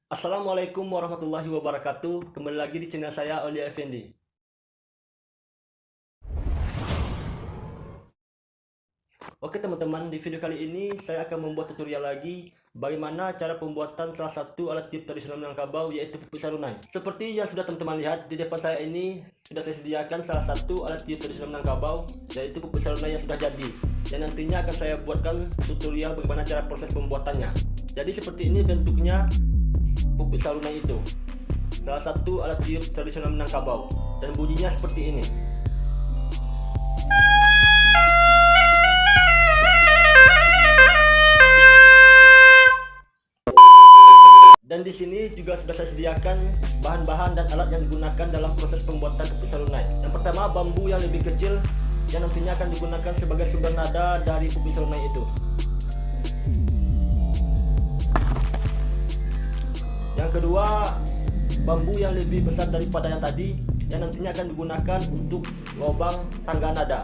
Assalamualaikum warahmatullahi wabarakatuh. Kembali lagi di channel saya Aulia Effendi. Oke teman-teman, di video kali ini saya akan membuat tutorial lagi bagaimana cara pembuatan salah satu alat tiup tradisional Minangkabau, yaitu pupuk sarunai. Seperti yang sudah teman-teman lihat di depan saya ini, sudah saya sediakan salah satu alat tiup tradisional Minangkabau, yaitu pupuk sarunai yang sudah jadi. Dan nantinya akan saya buatkan tutorial bagaimana cara proses pembuatannya. Jadi seperti ini bentuknya pupuk sarunai itu, salah satu alat tiup tradisional Minangkabau, dan bunyinya seperti ini. Dan di sini juga sudah saya sediakan bahan-bahan dan alat yang digunakan dalam proses pembuatan pupuk sarunai. Yang pertama, bambu yang lebih kecil yang nantinya akan digunakan sebagai sumber nada dari pupuk sarunai itu. Yang kedua, bambu yang lebih besar daripada yang tadi yang nantinya akan digunakan untuk lubang tangga nada.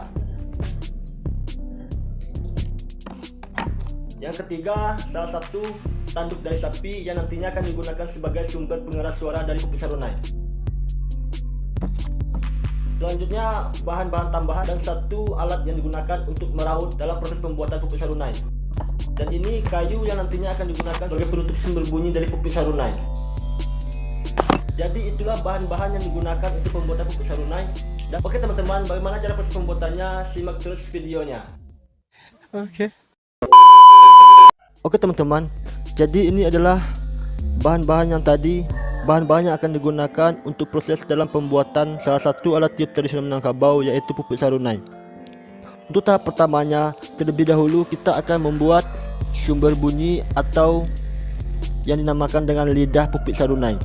Yang ketiga, salah satu tanduk dari sapi yang nantinya akan digunakan sebagai sumber pengeras suara dari pupuk sarunai. Selanjutnya, bahan-bahan tambahan dan satu alat yang digunakan untuk meraut dalam proses pembuatan pupuk sarunai. Dan ini kayu yang nantinya akan digunakan sebagai penutup sumber bunyi dari pupuk sarunai. Jadi itulah bahan-bahan yang digunakan untuk pembuatan pupuk sarunai. Dan oke teman-teman, bagaimana cara proses pembuatannya? Simak terus videonya. Oke teman-teman, jadi ini adalah bahan-bahan yang tadi, bahan-bahan yang akan digunakan untuk proses dalam pembuatan salah satu alat tiup tradisional Minangkabau, yaitu pupuk sarunai. Untuk tahap pertamanya, terlebih dahulu kita akan membuat sumber bunyi atau yang dinamakan dengan lidah pupuk sarunai.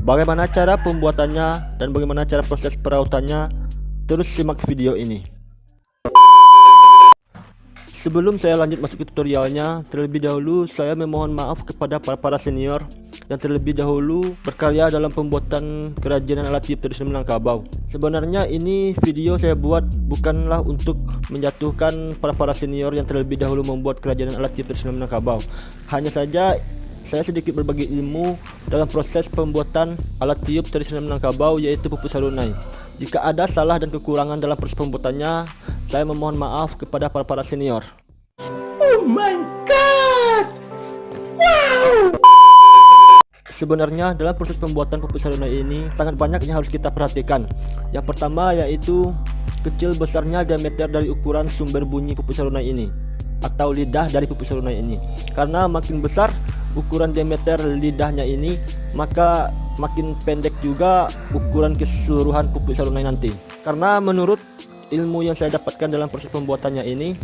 Bagaimana cara pembuatannya dan bagaimana cara proses perautannya, terus simak video ini. Sebelum saya lanjut masuk ke tutorialnya, terlebih dahulu saya memohon maaf kepada para senior yang terlebih dahulu berkarya dalam pembuatan kerajinan alat tiup tradisional Minangkabau. Sebenarnya ini video saya buat bukanlah untuk menjatuhkan para senior yang terlebih dahulu membuat kerajinan alat tiup tradisional Minangkabau. Hanya saja saya sedikit berbagi ilmu dalam proses pembuatan alat tiup tradisional Minangkabau, yaitu pupuk sarunai. Jika ada salah dan kekurangan dalam proses pembuatannya, saya memohon maaf kepada para senior. Oh my god! Wow! Sebenarnya dalam proses pembuatan pupuk sarunai ini sangat banyak yang harus kita perhatikan. Yang pertama yaitu kecil besarnya diameter dari ukuran sumber bunyi pupuk sarunai ini, atau lidah dari pupuk sarunai ini. Karena makin besar ukuran diameter lidahnya ini, maka makin pendek juga ukuran keseluruhan pupuk sarunai nanti. Karena menurut ilmu yang saya dapatkan dalam proses pembuatannya ini,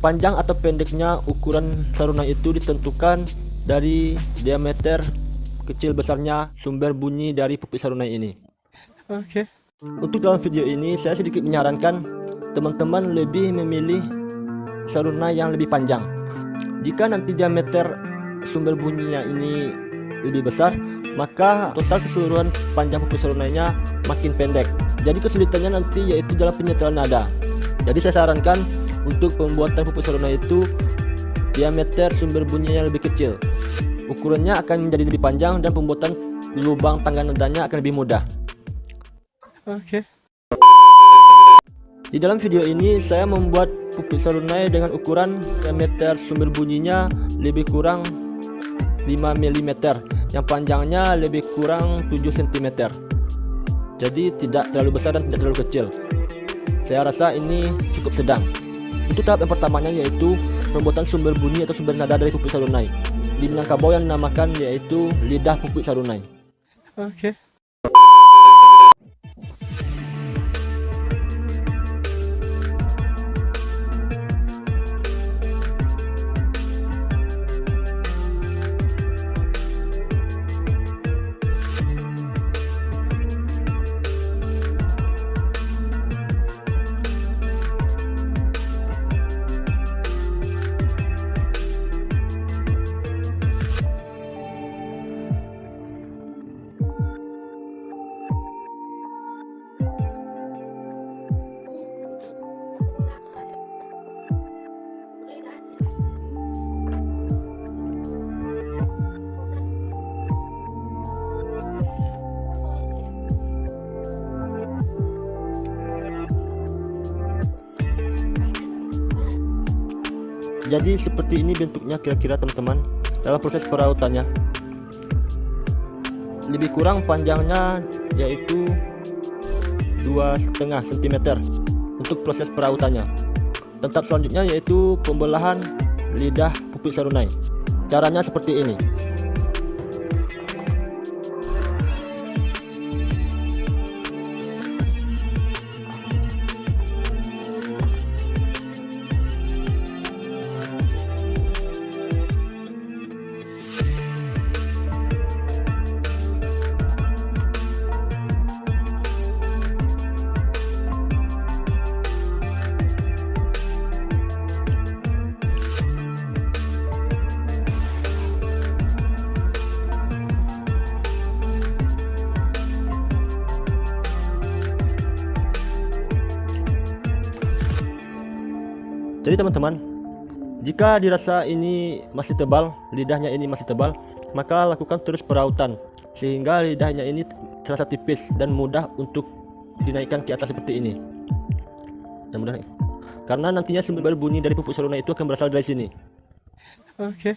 panjang atau pendeknya ukuran sarunai itu ditentukan dari diameter kecil besarnya sumber bunyi dari pupuk sarunai ini. Untuk dalam video ini saya sedikit menyarankan teman-teman lebih memilih sarunai yang lebih panjang. Jika nanti diameter sumber bunyinya ini lebih besar, maka total keseluruhan panjang pupuk sarunainya makin pendek. Jadi kesulitannya nanti yaitu dalam penyetelan nada. Jadi saya sarankan untuk pembuatan pupuk sarunai itu diameter sumber bunyinya lebih kecil. Ukurannya akan menjadi lebih panjang dan pembuatan lubang tangga nadanya akan lebih mudah. Di dalam video ini saya membuat pupuk sarunai dengan ukuran diameter sumber bunyinya lebih kurang 5 mm, yang panjangnya lebih kurang 7 cm. Jadi tidak terlalu besar dan tidak terlalu kecil. Saya rasa ini cukup sedang. Untuk tahap yang pertamanya yaitu pembuatan sumber bunyi atau sumber nada dari pupuk sarunai. Di Minangkabau yang dinamakan yaitu lidah pupuk sarunai. jadi seperti ini bentuknya kira-kira teman-teman dalam proses perautannya. Lebih kurang panjangnya yaitu 2,5 cm untuk proses perautannya. Dan tahap selanjutnya yaitu pembelahan lidah pupuk serunai. Caranya seperti ini. Jadi teman-teman, jika dirasa ini masih tebal, lidahnya ini masih tebal, maka lakukan terus perautan sehingga lidahnya ini terasa tipis dan mudah untuk dinaikkan ke atas seperti ini. Dan mudah, karena nantinya sumber bunyi dari pupuk serunai itu akan berasal dari sini. Oke.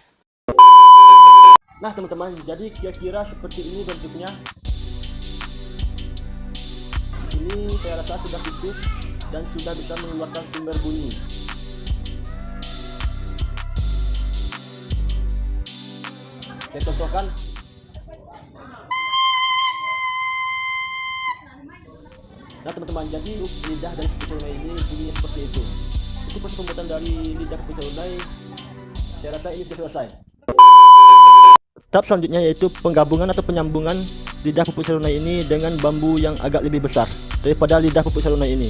Nah teman-teman, jadi kira-kira seperti ini bentuknya. Di sini saya rasa sudah tipis dan sudah bisa mengeluarkan sumber bunyi. Saya contohkan. Nah teman-teman, jadi lidah dari pupuk serunai ini bunyinya seperti itu. Itu proses pembuatan dari lidah pupuk serunai. Saya rasa ini sudah selesai. Tahap selanjutnya yaitu penggabungan atau penyambungan lidah pupuk serunai ini dengan bambu yang agak lebih besar daripada lidah pupuk serunai ini.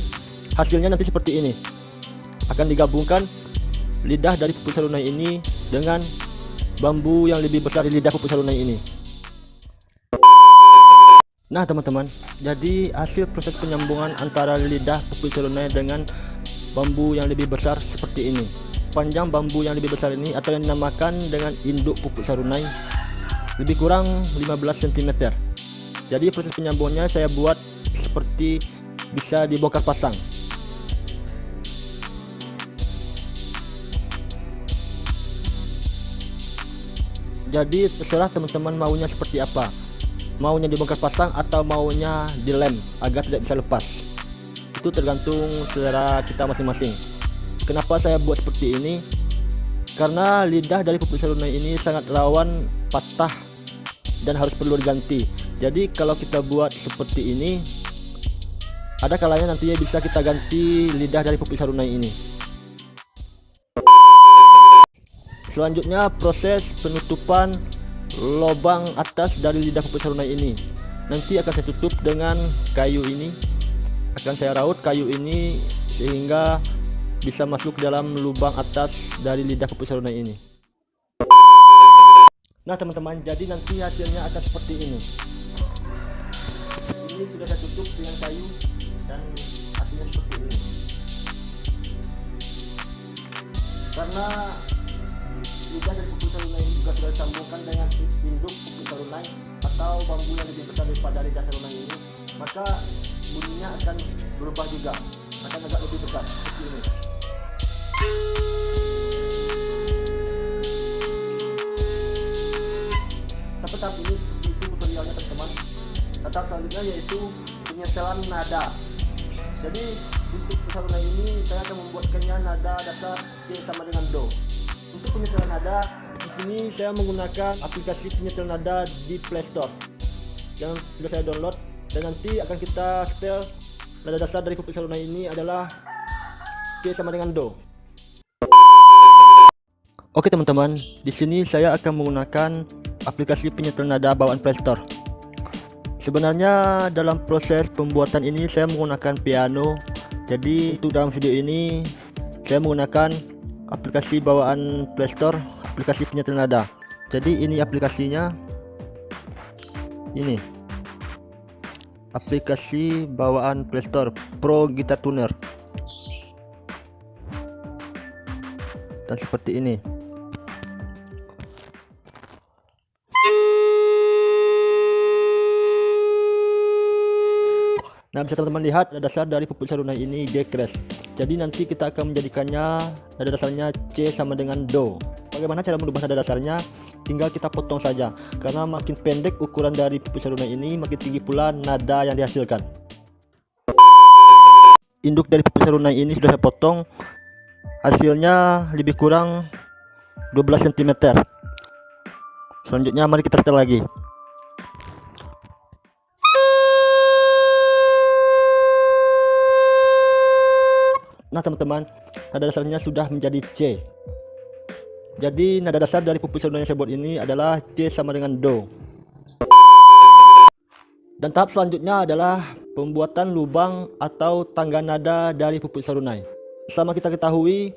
Hasilnya nanti seperti ini. Akan digabungkan lidah dari pupuk serunai ini dengan bambu yang lebih besar di lidah pupuk serunai ini. Nah teman-teman, jadi hasil proses penyambungan antara lidah pupuk serunai dengan bambu yang lebih besar seperti ini. Panjang bambu yang lebih besar ini atau yang dinamakan dengan induk pupuk serunai lebih kurang 15 cm. Jadi proses penyambungannya saya buat seperti bisa dibongkar pasang. Jadi terserah teman-teman maunya seperti apa, maunya dibongkar pasang atau maunya dilem agar tidak bisa lepas. Itu tergantung selera kita masing-masing. Kenapa saya buat seperti ini? Karena lidah dari pupuk serunai ini sangat rawan patah dan harus perlu diganti. Jadi kalau kita buat seperti ini, ada kalanya nantinya bisa kita ganti lidah dari pupuk serunai ini. Selanjutnya proses penutupan lubang atas dari lidah pupuk serunai ini. Nanti akan saya tutup dengan kayu ini. Akan saya raut kayu ini sehingga bisa masuk ke dalam lubang atas dari lidah pupuk serunai ini. Nah teman-teman, jadi nanti hasilnya akan seperti ini. Ini sudah saya tutup dengan kayu dan hasilnya seperti ini. Karena lidah dari pupuk serunai ini juga sudah disambungkan dengan induk pupuk serunai atau bambu yang lebih besar daripada lidah serunai ini, maka bunyinya akan berubah juga, akan agak lebih besar seperti ini. Tahap ini itu tutorialnya teman-teman. Tahap selanjutnya yaitu penyetelan nada. Jadi untuk serunai ini saya akan membuatkannya nada dasar C sama dengan Do. Untuk penyetelan nada, di sini saya menggunakan aplikasi penyetel nada di Play Store yang sudah saya download, dan nanti akan kita setel nada dasar dari pupuk serunai ini adalah C sama dengan Do. Oke teman-teman, di sini saya akan menggunakan aplikasi penyetel nada bawaan Play Store. Sebenarnya dalam proses pembuatan ini saya menggunakan piano. Jadi untuk dalam video ini saya menggunakan aplikasi bawaan Play Store, aplikasi penyetel nada. Jadi ini aplikasinya. Ini aplikasi bawaan Play Store, Pro Guitar Tuner. Dan seperti ini. Nah, bisa teman-teman lihat dasar dari pupuk serunai ini G Crash. Jadi nanti kita akan menjadikannya nada dasarnya C sama dengan Do. Bagaimana cara merubah nada dasarnya? Tinggal kita potong saja, karena makin pendek ukuran dari pipi sarunai ini, makin tinggi pula nada yang dihasilkan. Induk dari pipi sarunai ini sudah saya potong. Hasilnya lebih kurang 12 cm. Selanjutnya mari kita setel lagi. Nah teman-teman, nada dasarnya sudah menjadi C. Jadi nada dasar dari pipi sarunai yang saya buat ini adalah C sama dengan Do. Dan tahap selanjutnya adalah pembuatan lubang atau tangga nada dari pipi sarunai. Sama kita ketahui,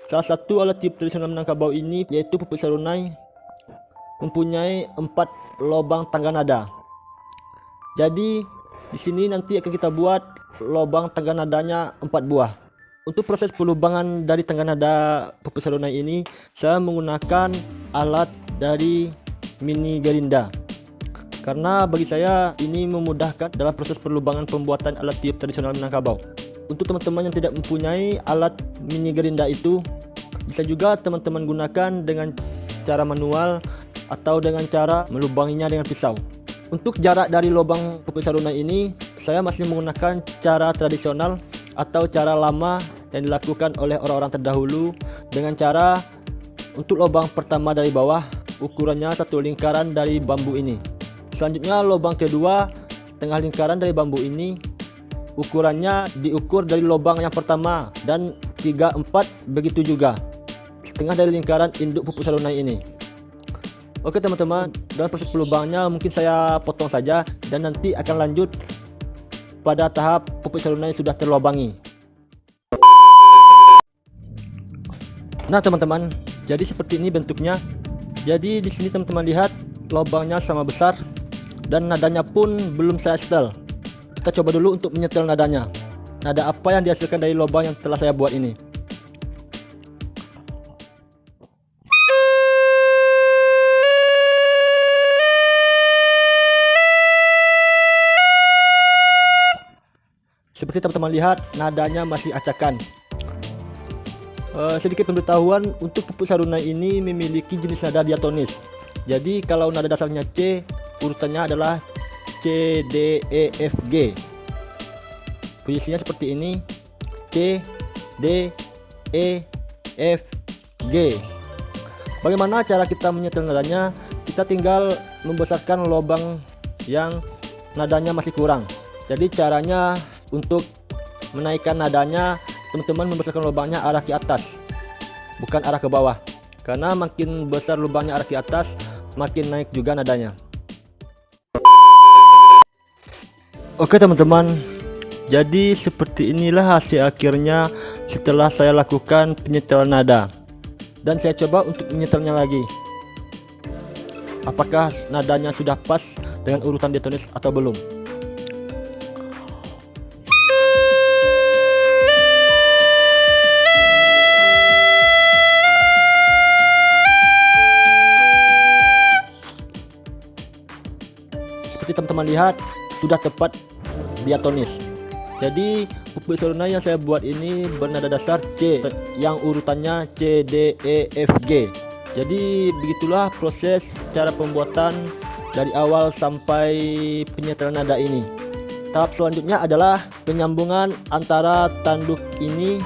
salah satu alat tiup tradisional Minangkabau ini yaitu pipi sarunai mempunyai 4 lubang tangga nada. Jadi di sini nanti akan kita buat lubang tangga nadanya 4 buah. Untuk proses pelubangan dari tangga nada pipi sarunai ini, saya menggunakan alat dari mini gerinda. Karena bagi saya ini memudahkan dalam proses perlubangan pembuatan alat tiup tradisional Minangkabau. Untuk teman-teman yang tidak mempunyai alat mini gerinda itu, bisa juga teman-teman gunakan dengan cara manual atau dengan cara melubanginya dengan pisau. Untuk jarak dari lubang pipi sarunai ini, saya masih menggunakan cara tradisional atau cara lama yang dilakukan oleh orang-orang terdahulu, dengan cara untuk lubang pertama dari bawah ukurannya 1 lingkaran dari bambu ini. Selanjutnya lubang kedua setengah lingkaran dari bambu ini, ukurannya diukur dari lubang yang pertama, dan 3, 4 begitu juga setengah dari lingkaran induk pipi sarunai ini. Oke teman-teman, dalam proses pelubangannya mungkin saya potong saja, dan nanti akan lanjut pada tahap pipi sarunai sudah terlubangi. Nah teman-teman, jadi seperti ini bentuknya. Jadi di sini teman-teman lihat lubangnya sama besar, dan nadanya pun belum saya setel. Kita coba dulu untuk menyetel nadanya. Nada apa yang dihasilkan dari lubang yang telah saya buat ini? Seperti teman-teman lihat, nadanya masih acakan. Sedikit pemberitahuan, untuk pipi sarunai ini memiliki jenis nada diatonis. Jadi kalau nada dasarnya C, urutannya adalah C, D, E, F, G. Posisinya seperti ini: C, D, E, F, G. Bagaimana cara kita menyetel nadanya? Kita tinggal membesarkan lubang yang nadanya masih kurang. Jadi caranya untuk menaikkan nadanya, teman-teman membesarkan lubangnya arah ke atas, bukan arah ke bawah. Karena makin besar lubangnya arah ke atas, makin naik juga nadanya. Oke teman-teman, jadi seperti inilah hasil akhirnya setelah saya lakukan penyetelan nada. Dan saya coba untuk menyetelnya lagi, apakah nadanya sudah pas dengan urutan diatonis atau belum. Seperti teman-teman lihat, sudah tepat diatonis. Jadi pipi sarunai yang saya buat ini bernada dasar C, yang urutannya C, D, E, F, G. Jadi begitulah proses cara pembuatan dari awal sampai penyetelan nada ini. Tahap selanjutnya adalah penyambungan antara tanduk ini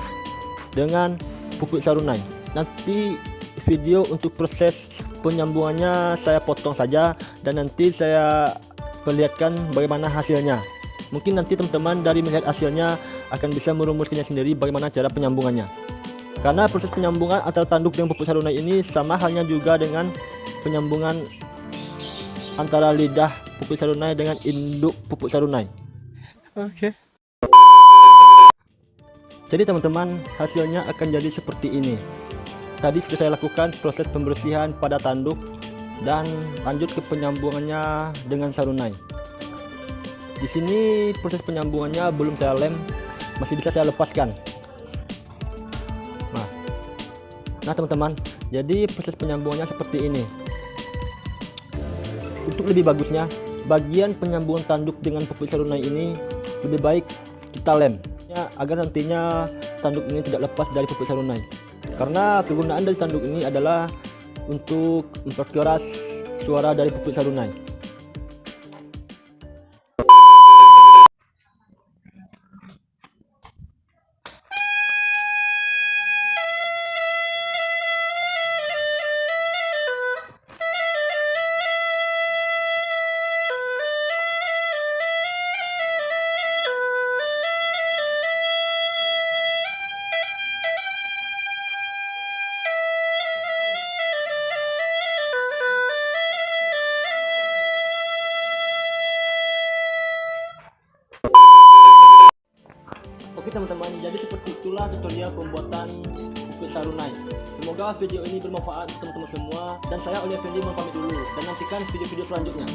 dengan pipi sarunai. Nanti video untuk proses penyambungannya saya potong saja, dan nanti saya perlihatkan bagaimana hasilnya. Mungkin nanti teman-teman dari melihat hasilnya akan bisa merumuskannya sendiri bagaimana cara penyambungannya. Karena proses penyambungan antara tanduk dengan pipi sarunai ini sama halnya juga dengan penyambungan antara lidah pipi sarunai dengan induk pipi sarunai. Oke. Jadi teman-teman, hasilnya akan jadi seperti ini. Tadi sudah saya lakukan proses pembersihan pada tanduk dan lanjut ke penyambungannya dengan sarunai. Di sini proses penyambungannya belum saya lem, masih bisa saya lepaskan. Nah teman-teman, jadi proses penyambungannya seperti ini. Untuk lebih bagusnya, bagian penyambungan tanduk dengan pipi sarunai ini lebih baik kita lem, agar nantinya tanduk ini tidak lepas dari pupuk sarunai. Karena kegunaan dari tanduk ini adalah untuk memperkeras suara dari pupuk sarunai. Oke teman-teman, jadi seperti itulah tutorial pembuatan pupuk sarunai. Semoga video ini bermanfaat untuk teman-teman semua, dan saya Oli Effendi mohon pamit dulu, dan nantikan video-video selanjutnya.